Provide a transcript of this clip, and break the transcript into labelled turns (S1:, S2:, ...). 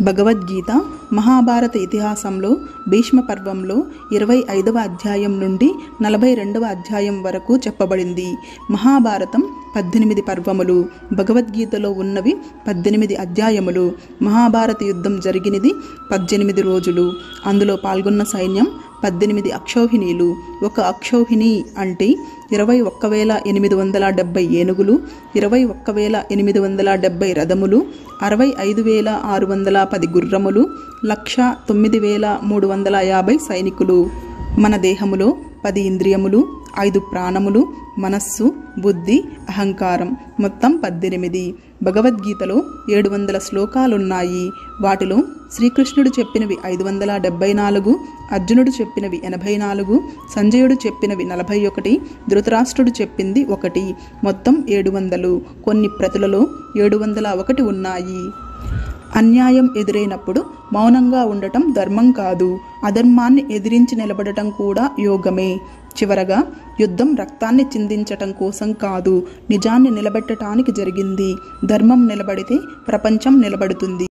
S1: భగవద్గీత మహాభారత ఇతిహాసంలో భీష్మ పర్వంలో 25వ అధ్యాయం నుండి 42వ అధ్యాయం వరకు చెప్పబడింది. మహాభారతం 18 పర్వములు, భగవద్గీతలో ఉన్నవి 18 అధ్యాయములు. మహాభారత యుద్ధం జరిగినది 18 రోజులు. అందులో పాల్గొన్న సైన్యం 18 అక్షౌహిణీలు. ఒక అక్షౌహిణి అంటే 21,870 ఏనుగులు, 21,870 రథములు, 65,610 గుర్రములు, 1,09,350 సైనికులు. మన దేహములో 10 ఇంద్రియములు, 5 ప్రాణములు, మనస్సు, బుద్ధి, అహంకారం, మొత్తం 18. భగవద్గీతలో 700 శ్లోకాలున్నాయి. వాటిలో శ్రీకృష్ణుడు చెప్పినవి 574, అర్జునుడు చెప్పినవి 84, సంజయుడు చెప్పినవి 41, ధృతరాష్ట్రుడు చెప్పింది 1, మొత్తం 700. కొన్ని ప్రతులలో 701 ఉన్నాయి. అన్యాయం ఎదురైనప్పుడు మౌనంగా ఉండటం ధర్మం కాదు, అధర్మాన్ని ఎదిరించి నిలబడటం కూడా యోగమే. చివరగా యుద్ధం రక్తాన్ని చిందించటం కోసం కాదు, నిజాన్ని నిలబెట్టడానికి జరిగింది. ధర్మం నిలబడితే ప్రపంచం నిలబడుతుంది.